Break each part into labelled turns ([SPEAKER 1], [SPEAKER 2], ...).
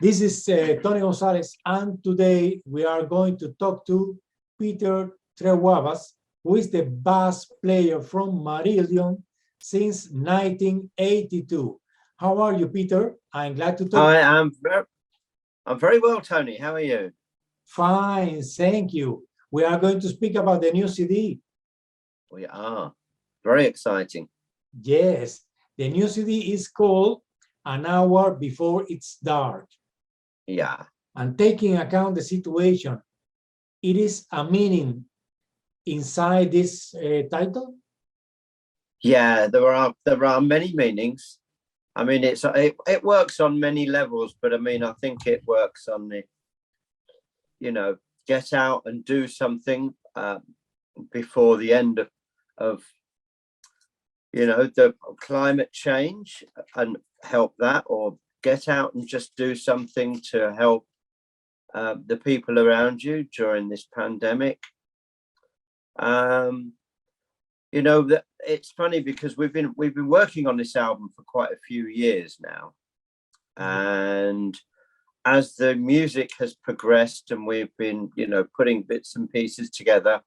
[SPEAKER 1] This is Tony González, and today we are going to talk to Peter Trewavas, who is the bass player from Marillion since 1982. How are you, Peter? I'm glad to talk.
[SPEAKER 2] I'm very well, Tony. How are you?
[SPEAKER 1] Fine, thank you. We are going to speak about the new CD.
[SPEAKER 2] We are. Very exciting.
[SPEAKER 1] Yes, the new CD is called An Hour Before It's Dark.
[SPEAKER 2] Yeah.
[SPEAKER 1] And taking account the situation, it is a meaning inside this title?
[SPEAKER 2] Yeah, there are many meanings. I mean, it works on many levels, but I mean, I think it works on the, get out and do something before the end of the climate change and help that, or get out and just do something to help the people around you during this pandemic. That it's funny because we've been working on this album for quite a few years now, and as the music has progressed and we've been putting bits and pieces together,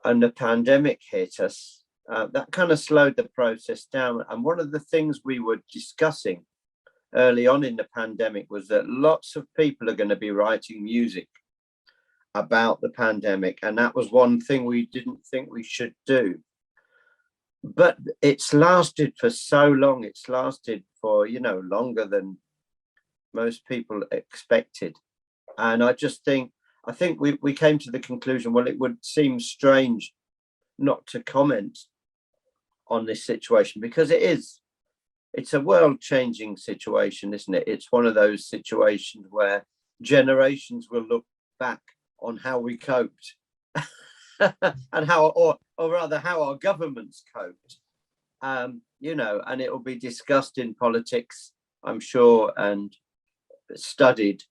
[SPEAKER 2] and the pandemic hit us, that kind of slowed the process down. And one of the things we were discussing early on in the pandemic was that lots of people are going to be writing music about the pandemic, and that was one thing we didn't think we should do. But it's lasted for so long. It's lasted for longer than most people expected. And I think we came to the conclusion, well, it would seem strange not to comment on this situation, because it's a world-changing situation, isn't it? It's one of those situations where generations will look back on how we coped and how our governments coped, and it will be discussed in politics, I'm sure, and studied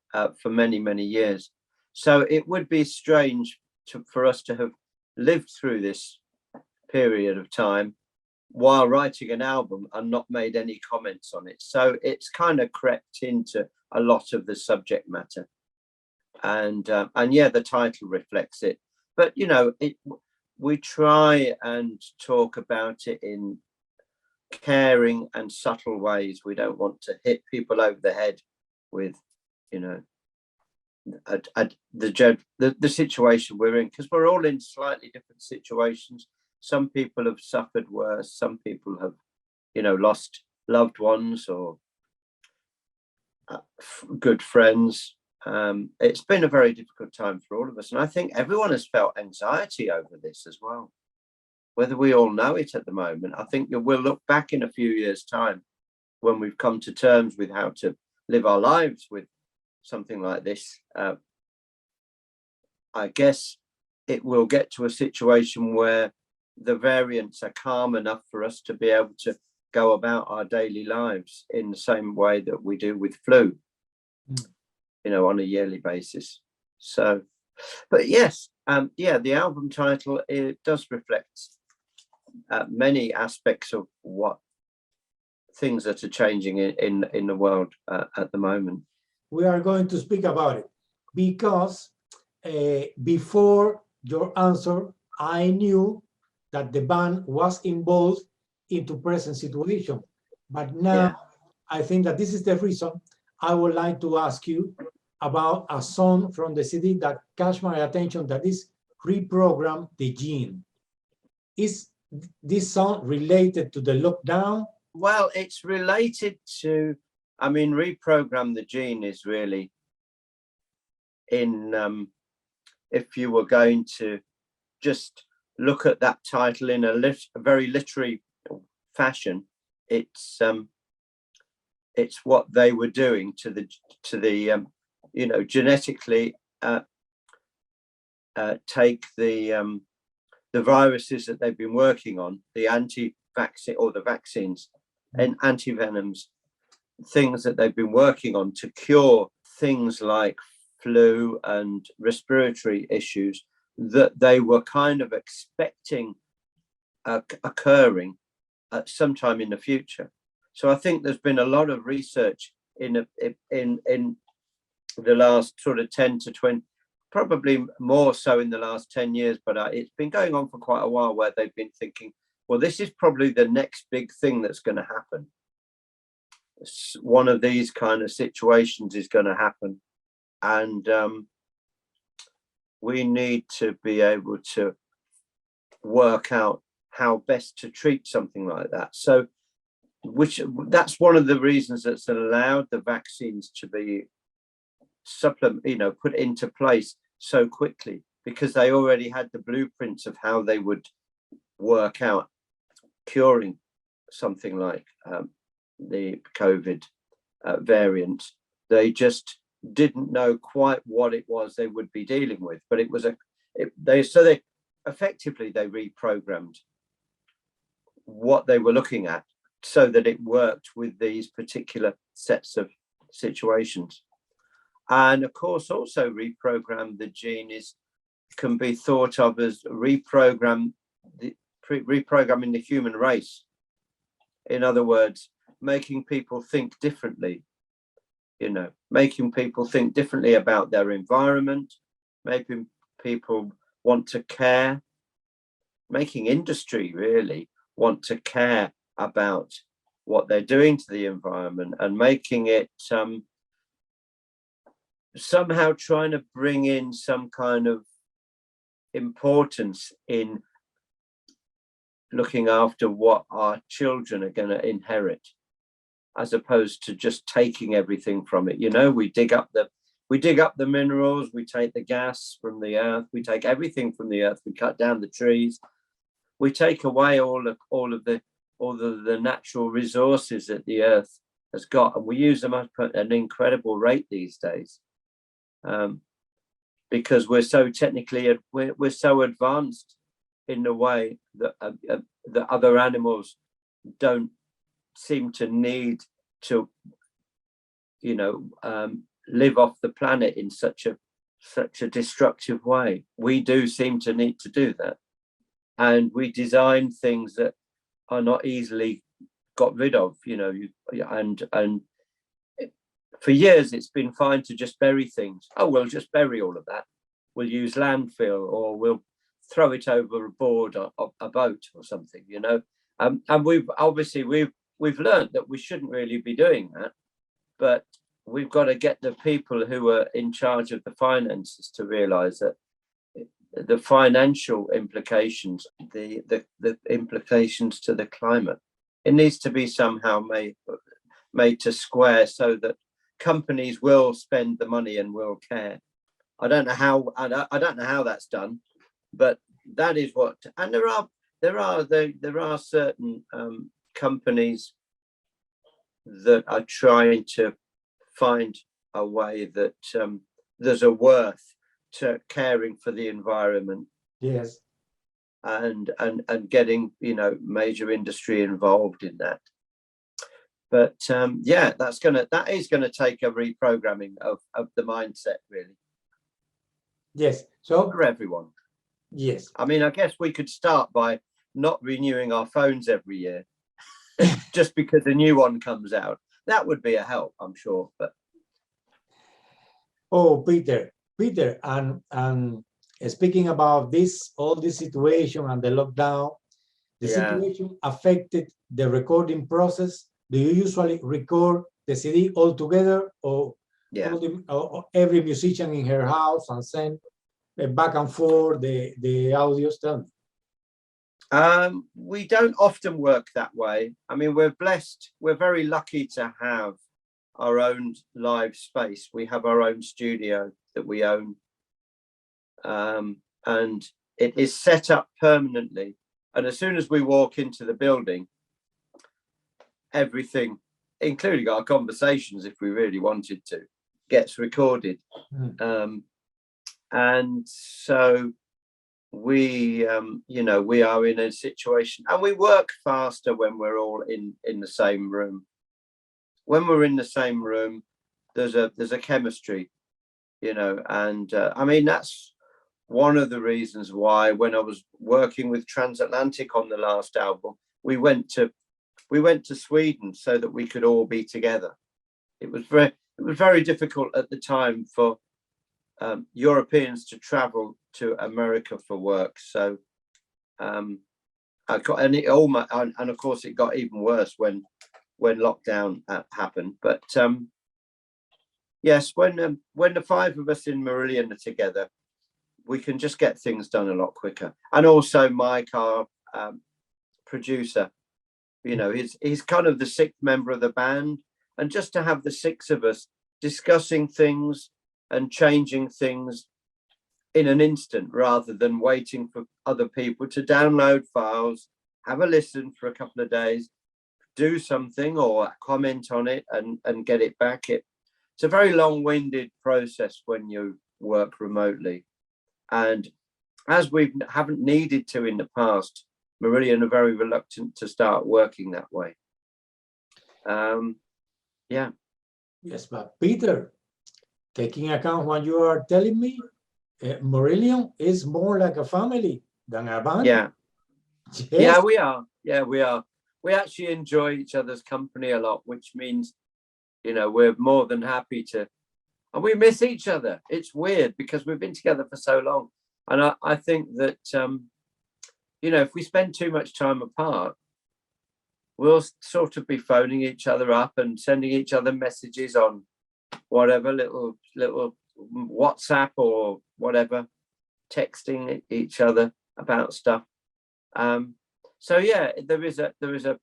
[SPEAKER 2] for many, many years. So it would be strange for us to have lived through this period of time while writing an album and not made any comments on it. So it's kind of crept into a lot of the subject matter. And yeah, the title reflects it. But we try and talk about it in caring and subtle ways. We don't want to hit people over the head with the situation we're in, because we're all in slightly different situations. Some people have suffered worse. Some people have lost loved ones or good friends. It's been a very difficult time for all of us, and I think everyone has felt anxiety over this as well, whether we all know it at the moment. I think we'll look back in a few years' time when we've come to terms with how to live our lives with something like this. I guess it will get to a situation where the variants are calm enough for us to be able to go about our daily lives in the same way that we do with flu, on a yearly basis. So, but yes, the album title, it does reflect many aspects of what things that are changing in the world at the moment.
[SPEAKER 1] We are going to speak about it because before your answer, I knew that the band was involved into present situation. But now I think that this is the reason I would like to ask you about a song from the CD that catch my attention, that is Reprogram the Gene. Is this song related to the lockdown?
[SPEAKER 2] Well, it's related to, Reprogram the Gene is really in, if you were going to just look at that title in a very literary fashion, it's what they were doing to the genetically take the viruses that they've been working on, the anti-vaccine or the vaccines and anti-venoms, things that they've been working on to cure things like flu and respiratory issues that they were kind of expecting occurring at some time in the future. So I think there's been a lot of research in the last sort of 10 to 20, probably more so in the last 10 years, but it's been going on for quite a while, where they've been thinking, well, this is probably the next big thing that's going to happen. One of these kind of situations is going to happen, and we need to be able to work out how best to treat something like that. So that's one of the reasons that's allowed the vaccines to be put into place so quickly, because they already had the blueprints of how they would work out curing something like the COVID variant. They just didn't know quite what it was they would be dealing with, but it was they effectively reprogrammed what they were looking at so that it worked with these particular sets of situations. And of course, also reprogram the gene can be thought of as reprogramming the human race. In other words, making people think differently, making people think differently about their environment, making people want to care, making industry really want to care about what they're doing to the environment, and making it somehow trying to bring in some kind of importance in looking after what our children are going to inherit, as opposed to just taking everything from it. We dig up the minerals, we take the gas from the earth, we take everything from the earth, we cut down the trees, we take away all of the natural resources that the earth has got, and we use them at an incredible rate these days, because we're so technically we're so advanced in the way that other animals don't seem to need to live off the planet in such a destructive way. We do seem to need to do that, and we design things that are not easily got rid of, and for years it's been fine to just bury things. Oh, we'll just bury all of that, we'll use landfill, or we'll throw it overboard of a boat or something, and we've learned that we shouldn't really be doing that, but we've got to get the people who are in charge of the finances to realize that the financial implications, the implications to the climate, it needs to be somehow made to square, so that companies will spend the money and will care. I don't know how that's done, but that is what. And there are certain companies that are trying to find a way that there's a worth to caring for the environment.
[SPEAKER 1] Yes.
[SPEAKER 2] And getting major industry involved in that. But that is gonna take a reprogramming of the mindset, really.
[SPEAKER 1] Yes. So
[SPEAKER 2] for everyone.
[SPEAKER 1] Yes.
[SPEAKER 2] I mean, I guess we could start by not renewing our phones every year just because a new one comes out. That would be a help, I'm sure. But
[SPEAKER 1] Peter, and speaking about all this situation and the lockdown, the situation affected the recording process. Do you usually record the CD all together, or every musician in her house and send back and forth the audio stuff?
[SPEAKER 2] We don't often work that way. I mean, we're blessed. We're very lucky to have our own live space. We have our own studio that we own. And it is set up permanently. And as soon as we walk into the building, everything, including our conversations, if we really wanted to, gets recorded. And so we are in a situation, and we work faster when we're all in the same room. When we're in the same room, there's a chemistry, and I mean, that's one of the reasons why when I was working with Transatlantic on the last album, we went to Sweden so that we could all be together, it was very difficult at the time for Europeans to travel to America for work. So I got, and it almost, and of course it got even worse when lockdown happened. But yes, when the five of us in Marillion are together, we can just get things done a lot quicker. And also Mike, our producer, you know, he's kind of the sixth member of the band, and just to have the six of us discussing things and changing things in an instant, rather than waiting for other people to download files, have a listen for a couple of days, do something or comment on it and get it back. It's a very long-winded process when you work remotely. And as we haven't needed to in the past, Marillion are very reluctant to start working that way. Yeah.
[SPEAKER 1] Yes, but Peter, taking account what you are telling me, Marillion is more like a family than a band.
[SPEAKER 2] Yeah.
[SPEAKER 1] Yes.
[SPEAKER 2] Yeah, we are. Yeah, we are. We actually enjoy each other's company a lot, which means, you know, we're more than happy to, and we miss each other. It's weird because we've been together for so long. And I think that, you know, if we spend too much time apart, we'll sort of be phoning each other up and sending each other messages on whatever, little WhatsApp or whatever, texting each other about stuff. So yeah, there is a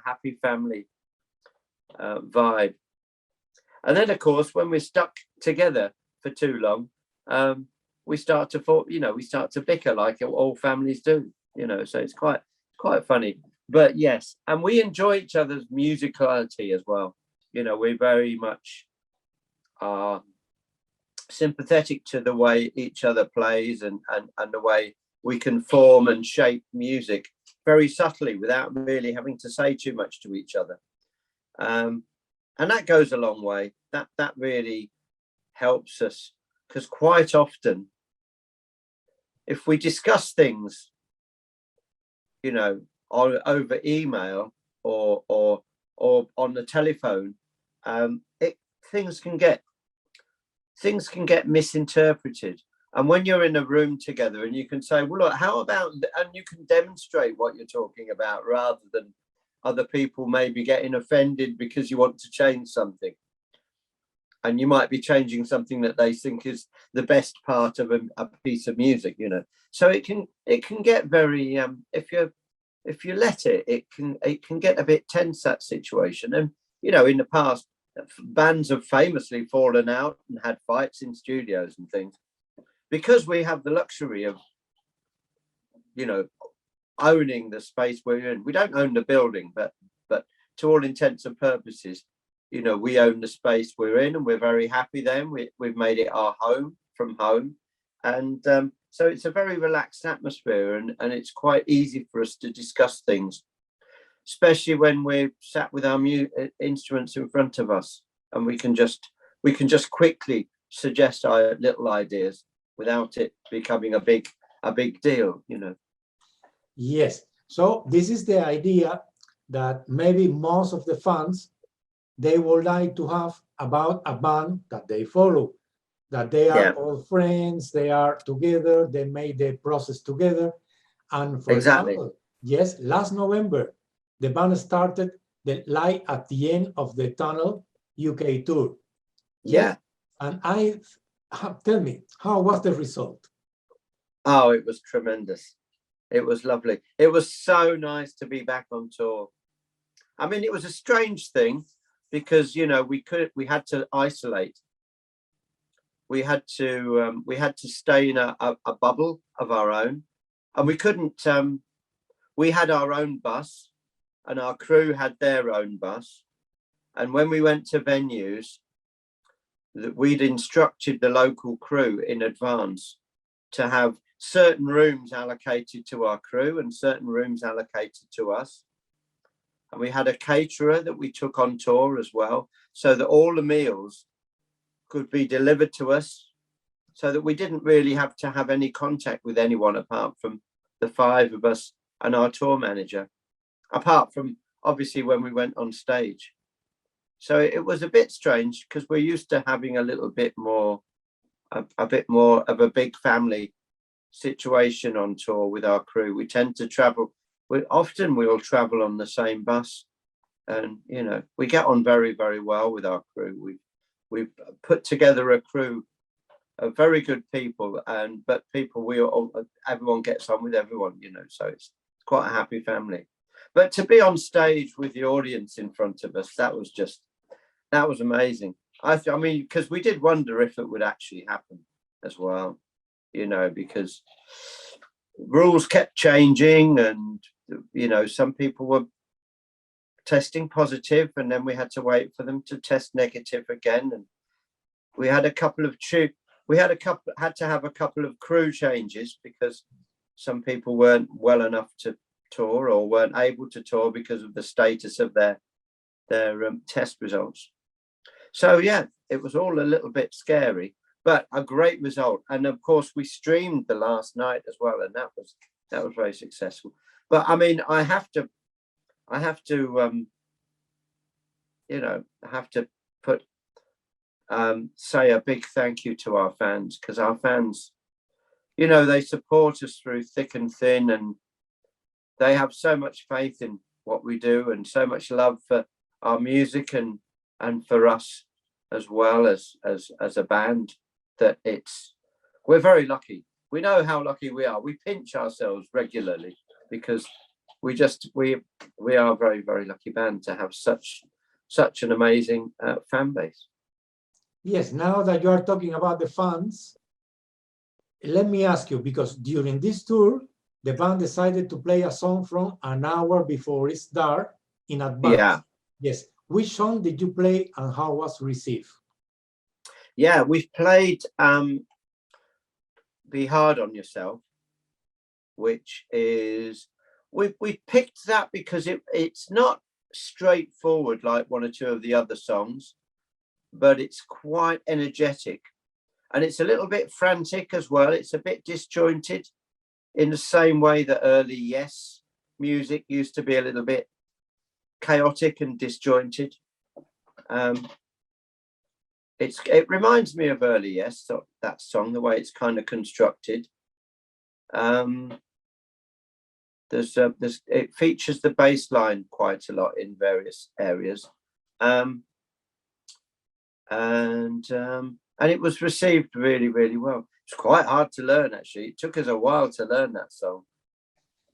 [SPEAKER 2] happy family vibe. And then of course, when we're stuck together for too long, we start to bicker like all families do, you know. So it's quite funny. But yes, and we enjoy each other's musicality as well. You know, we very much are sympathetic to the way each other plays and the way we can form and shape music very subtly without really having to say too much to each other. And that goes a long way. That really helps us, because quite often, if we discuss things, you know, over email or on the telephone, things can get misinterpreted. And when you're in a room together and you can say, well, look, how about, and you can demonstrate what you're talking about, rather than other people maybe getting offended because you want to change something. And you might be changing something that they think is the best part of a piece of music, you know. So it can get very, if you let it can get a bit tense, that situation. And, you know, in the past, bands have famously fallen out and had fights in studios and things, because we have the luxury of, you know, owning the space we're in. We don't own the building, but to all intents and purposes, you know, we own the space we're in, and we're very happy then. We've made it our home from home. And so it's a very relaxed atmosphere, and it's quite easy for us to discuss things, especially when we're sat with our instruments in front of us, and we can just quickly suggest our little ideas without it becoming a big deal, you know.
[SPEAKER 1] Yes. So this is the idea that maybe most of the fans, they would like to have about a band that they follow, that they are all friends, they are together, they made the process together. And for example, yes, last November, the band started the Light at the End of the Tunnel UK tour.
[SPEAKER 2] Yeah.
[SPEAKER 1] And tell me, how was the result?
[SPEAKER 2] Oh, it was tremendous. It was lovely. It was so nice to be back on tour. I mean, it was a strange thing because, you know, we had to isolate. We had to stay in a bubble of our own, and we couldn't. We had our own bus, and our crew had their own bus. And when we went to venues, that we'd instructed the local crew in advance to have certain rooms allocated to our crew and certain rooms allocated to us. And we had a caterer that we took on tour as well, so that all the meals could be delivered to us, so that we didn't really have to have any contact with anyone apart from the five of us and our tour manager, apart from obviously when we went on stage. So it was a bit strange because we're used to having a little bit more, a bit more of a big family situation on tour with our crew. We tend to travel. We'll travel on the same bus, and you know, we get on very, very well with our crew. We've put together a crew of very good people, but people everyone gets on with everyone, you know. So it's quite a happy family. But to be on stage with the audience in front of us, that was amazing. I mean, because we did wonder if it would actually happen as well, you know, because rules kept changing, and you know, some people were testing positive, and then we had to wait for them to test negative again, and we had a couple of had to have a couple of crew changes because some people weren't well enough to tour or weren't able to tour because of the status of their test results. So yeah, it was all a little bit scary, but a great result. And of course, we streamed the last night as well, and that was very successful. But I mean, I have to put say a big thank you to our fans, because our fans, you know, they support us through thick and thin, and they have so much faith in what we do and so much love for our music and for us as well as a band, that we're very lucky. We know how lucky we are. We pinch ourselves regularly because we are a very, very lucky band to have such an amazing fan base.
[SPEAKER 1] Yes, now that you are talking about the fans, let me ask you, because during this tour, the band decided to play a song from an hour before it started in advance.
[SPEAKER 2] Yeah.
[SPEAKER 1] Yes. Which song did you play and how was received?
[SPEAKER 2] Yeah, we've played Be Hard on Yourself, which is, we picked that because it's not straightforward like one or two of the other songs, but it's quite energetic, and it's a little bit frantic as well. It's a bit disjointed in the same way that early Yes music used to be a little bit chaotic and disjointed. It reminds me of early Yes, so that song, the way it's kind of constructed. It features the bass line quite a lot in various areas, and it was received really, really well. It's quite hard to learn, actually. It took us a while to learn that song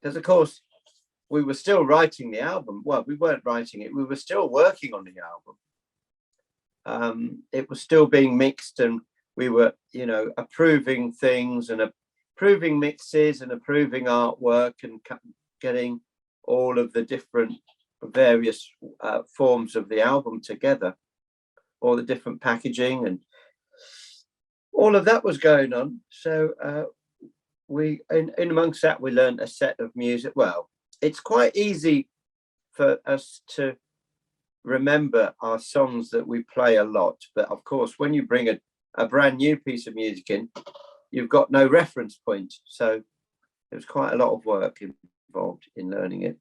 [SPEAKER 2] because, of course, we were still writing the album. Well, we weren't writing it. We were still working on the album. It was still being mixed, and we were, you know, approving things and approving mixes and approving artwork and getting all of the different various forms of the album together, all the different packaging, and all of that was going on. So we, in amongst that, we learned a set of music. Well, it's quite easy for us to remember our songs that we play a lot, but of course, when you bring a brand new piece of music in, you've got no reference point. So it was quite a lot of work involved in learning it,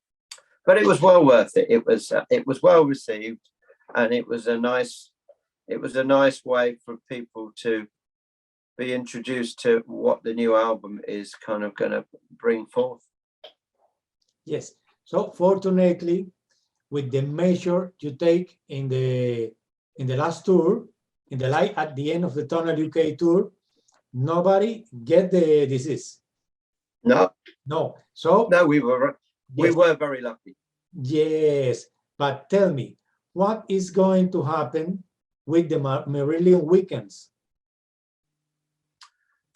[SPEAKER 2] but it was well worth it. It was well received, and it was a nice way for people to be introduced to what the new album is kind of going to bring forth.
[SPEAKER 1] Yes. So fortunately, with the measure you take in the last tour, at the end of the Tunnel UK tour, nobody get the disease.
[SPEAKER 2] No.
[SPEAKER 1] So
[SPEAKER 2] no, we were very lucky.
[SPEAKER 1] Yes, but tell me, what is going to happen with the Marillion weekends?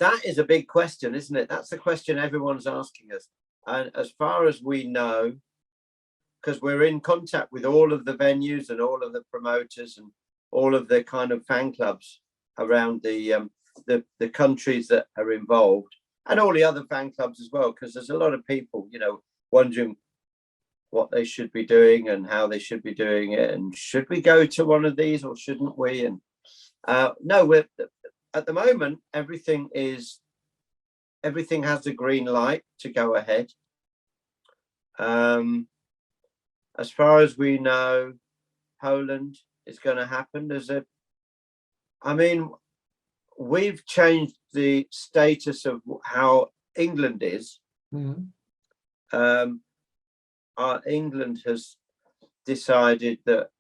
[SPEAKER 2] That is a big question, isn't it? That's the question everyone's asking us. And as far as we know, because we're in contact with all of the venues and all of the promoters and all of the kind of fan clubs around the countries that are involved, and all the other fan clubs as well, because there's a lot of people, you know, wondering what they should be doing and how they should be doing it, and should we go to one of these or shouldn't we? And no, we're at the moment, everything has the green light to go ahead. As far as we know, Poland is going to happen. I mean, we've changed the status of how England is. England has decided that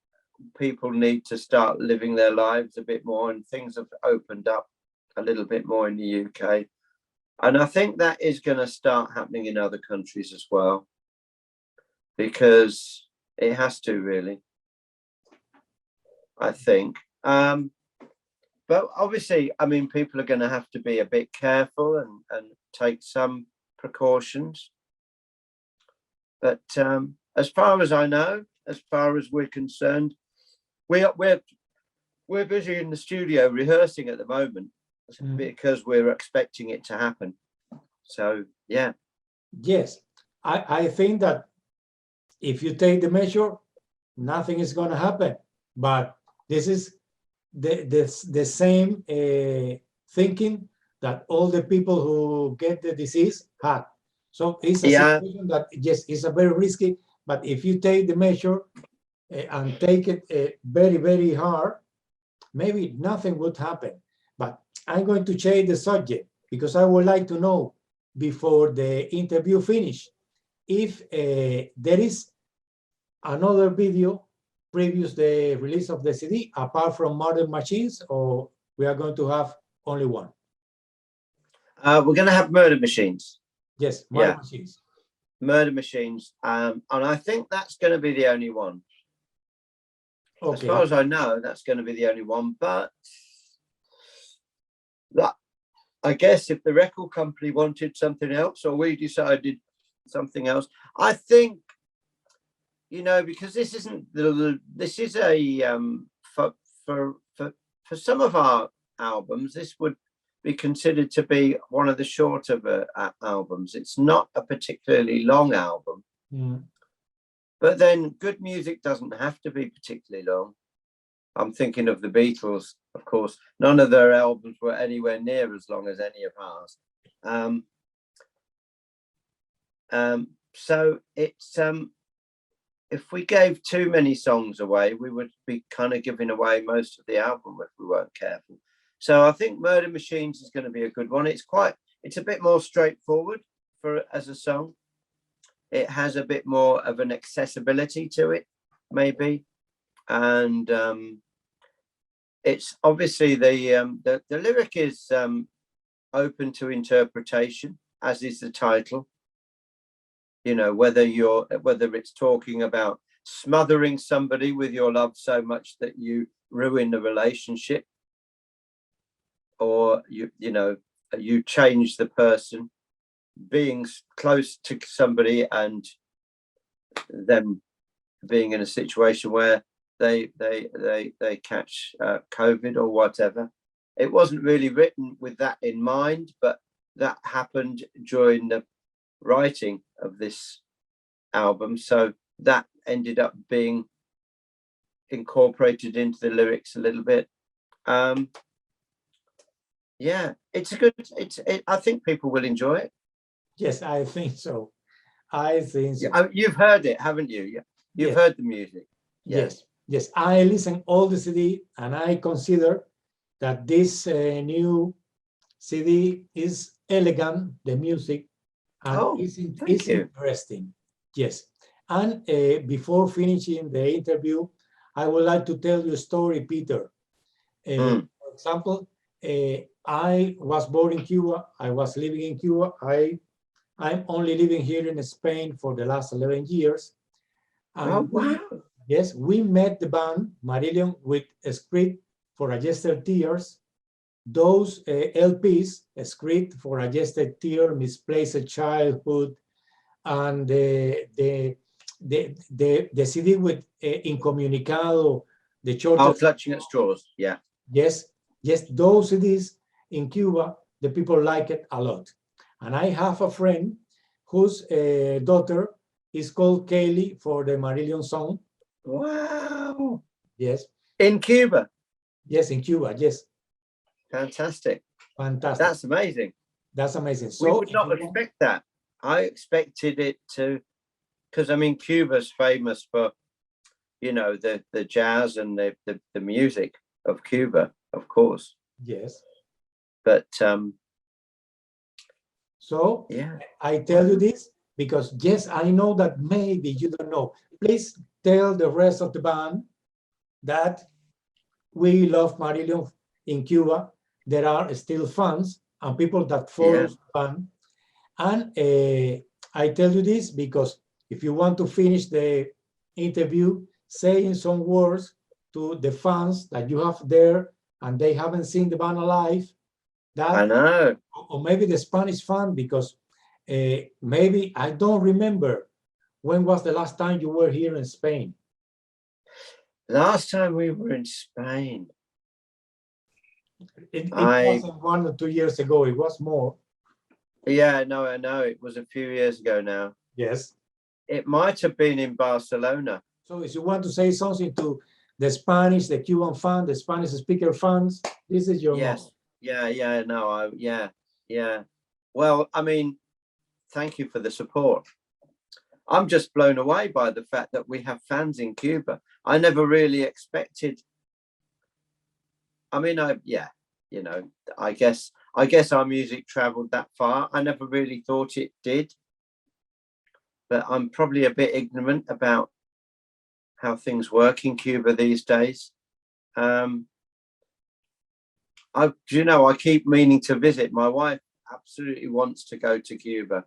[SPEAKER 2] people need to start living their lives a bit more, and things have opened up a little bit more in the UK. And I think that is going to start happening in other countries as well, because it has to, really, I think. But obviously, I mean, people are going to have to be a bit careful and take some precautions. But as far as I know, as far as we're concerned, we're busy in the studio rehearsing at the moment because we're expecting it to happen. So, yeah. Yes,
[SPEAKER 1] I think that if you take the measure, nothing is going to happen. But this is the same thinking that all the people who get the disease had. So it's a situation that, yes, it's a very risky, but if you take the measure and take it very, very hard, maybe nothing would happen. But I'm going to change the subject because I would like to know before the interview finish if there is another video previous the release of the CD apart from Modern Machines, or we are going to have only one?
[SPEAKER 2] We're going to have Murder Machines.
[SPEAKER 1] Yes, Murder Machines.
[SPEAKER 2] Murder Machines. And I think that's going to be the only one. Okay. As far as I know, that's going to be the only one. But I guess if the record company wanted something else, or we decided something else, I think, you know, because this isn't this is a for some of our albums, this would be considered to be one of the shorter albums. It's not a particularly long album, but then good music doesn't have to be particularly long. I'm thinking of the Beatles, of course. None of their albums were anywhere near as long as any of ours. So it's if we gave too many songs away, we would be kind of giving away most of the album if we weren't careful. So I think Murder Machines is going to be a good one. It's a bit more straightforward as a song. It has a bit more of an accessibility to it, maybe. And it's obviously the lyric is open to interpretation, as is the title. You know, whether it's talking about smothering somebody with your love so much that you ruin the relationship, or you change the person, being close to somebody and them being in a situation where they catch COVID or whatever. It wasn't really written with that in mind, but that happened during the writing of this album, so that ended up being incorporated into the lyrics a little bit. Yeah, I think people will enjoy it. Yes, I think so. You've heard it, haven't you? You've heard the music. Yes. I listen all the CD, and I consider that this new CD is elegant, the music, and it's interesting. Yes. And before finishing the interview, I would like to tell you a story, Peter. For example, I was born in Cuba. I was living in Cuba. I'm only living here in Spain for the last 11 years. And we met the band Marillion with a script for Adjusted Tears. Those LPs, a script for Adjusted Tears, Misplaced Childhood, and the CD with Incomunicado, the short. Clutching at Straws, yeah. Yes, those CDs in Cuba, the people like it a lot. And I have a friend whose daughter is called Kaylee for the Marillion song. Wow. Yes. In Cuba? Yes, in Cuba, yes. Fantastic. That's amazing. That's amazing. So we would not expect that. I expected it to, because I mean, Cuba's famous for you know, the jazz and the music of Cuba, of course.
[SPEAKER 1] Yes.
[SPEAKER 2] But
[SPEAKER 1] so
[SPEAKER 2] yeah,
[SPEAKER 1] I tell you this because yes, I know that maybe you don't know. Please tell the rest of the band that we love Marillion in Cuba. There are still fans and people that follow the band. And I tell you this because if you want to finish the interview, saying some words to the fans that you have there and they haven't seen the band alive, that
[SPEAKER 2] I know.
[SPEAKER 1] or maybe the Spanish fan, because maybe I don't remember when was the last time you were here in Spain.
[SPEAKER 2] Last time we were in Spain,
[SPEAKER 1] it wasn't 1 or 2 years ago, it was more.
[SPEAKER 2] Yeah, no, I know it was a few years ago now.
[SPEAKER 1] Yes,
[SPEAKER 2] it might have been in Barcelona.
[SPEAKER 1] So if you want to say something to the Spanish, the Cuban fan, the Spanish speaker fans, this is your moment.
[SPEAKER 2] Yeah. Well, I mean, thank you for the support. I'm just blown away by the fact that we have fans in Cuba. I never really expected. I mean, you know, I guess our music traveled that far. I never really thought it did. But I'm probably a bit ignorant about how things work in Cuba these days. I keep meaning to visit. My wife absolutely wants to go to Cuba,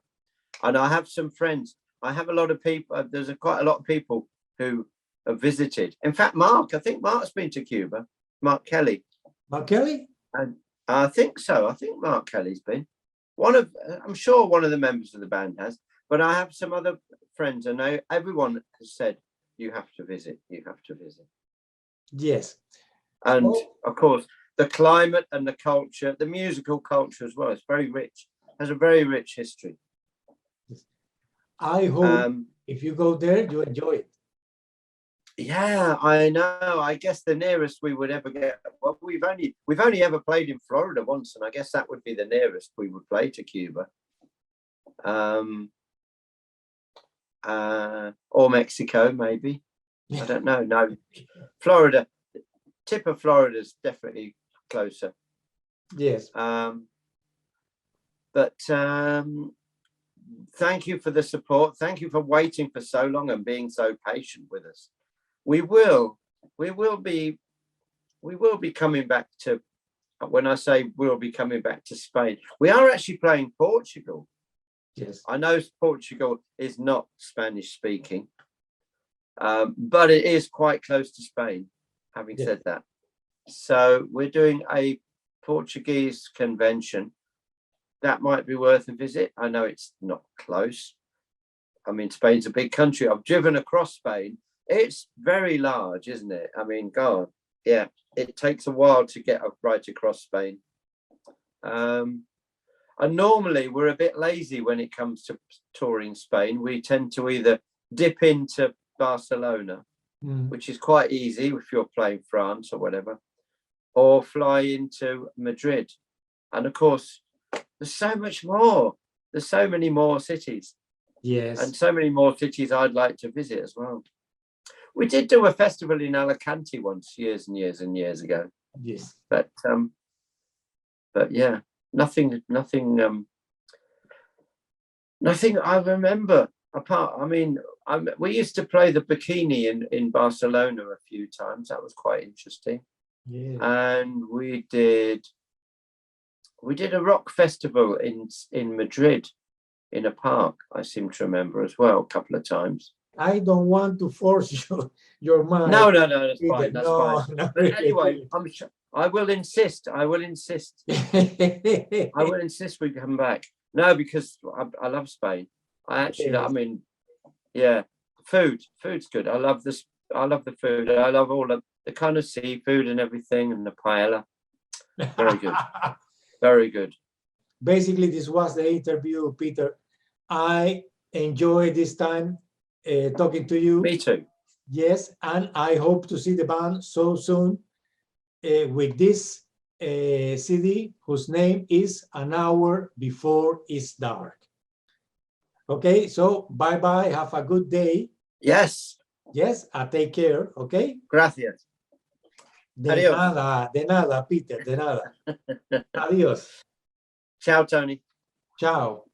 [SPEAKER 2] and I have some friends. I have a lot of people. There's quite a lot of people who have visited. In fact, I think Mark's been to Cuba. Mark Kelly.
[SPEAKER 1] Mark Kelly?
[SPEAKER 2] And I think so. I think Mark Kelly's been. I'm sure one of the members of the band has. But I have some other friends, and everyone has said, you have to visit. You have to visit.
[SPEAKER 1] Yes.
[SPEAKER 2] And of course, the climate and the culture, the musical culture as well, it's very rich. Has a very rich history.
[SPEAKER 1] I hope if you go there, you enjoy it.
[SPEAKER 2] Yeah, I know. I guess the nearest we would ever get. Well, we've only ever played in Florida once, and I guess that would be the nearest we would play to Cuba. Or Mexico, maybe. I don't know. No, Florida. Tip of Florida is definitely closer.
[SPEAKER 1] Yes.
[SPEAKER 2] But thank you for the support. Thank you for waiting for so long and being so patient with us. We will be coming back to. When I say we'll be coming back to Spain, we are actually playing Portugal.
[SPEAKER 1] Yes.
[SPEAKER 2] I know Portugal is not Spanish speaking, but it is quite close to Spain, having said that. So we're doing a Portuguese convention. That might be worth a visit. I know it's not close. I mean, Spain's a big country. I've driven across Spain. It's very large, isn't it? I mean, God, yeah, it takes a while to get right across Spain. And normally we're a bit lazy when it comes to touring Spain. We tend to either dip into Barcelona, which is quite easy if you're playing France or whatever, or fly into Madrid. And of course, there's so much more. There's so many more cities.
[SPEAKER 1] Yes.
[SPEAKER 2] And so many more cities I'd like to visit as well. We did do a festival in Alicante once, years and years and years ago.
[SPEAKER 1] Yes.
[SPEAKER 2] But yeah. Nothing I remember apart. I mean, we used to play the Bikini in Barcelona a few times. That was quite interesting.
[SPEAKER 1] Yeah.
[SPEAKER 2] And we did a rock festival in Madrid in a park, I seem to remember as well, a couple of times.
[SPEAKER 1] I don't want to force your mind.
[SPEAKER 2] No, that's fine. That's fine.
[SPEAKER 1] But
[SPEAKER 2] really. Anyway, I'm sure I will insist. I will insist we come back. No, because I love Spain. I actually, I mean, yeah, food's good. I love the food. I love all the kind of seafood and everything, and the paella. Very good. Very good.
[SPEAKER 1] Basically, this was the interview, Peter. I enjoyed this time talking to you.
[SPEAKER 2] Me too.
[SPEAKER 1] Yes, and I hope to see the band so soon with this CD, whose name is An Hour Before It's Dark. Okay, so bye-bye. Have a good day.
[SPEAKER 2] Yes.
[SPEAKER 1] Yes, take care, okay?
[SPEAKER 2] Gracias. Adiós.
[SPEAKER 1] De nada, Peter, de nada. Adiós.
[SPEAKER 2] Ciao, Tony.
[SPEAKER 1] Ciao.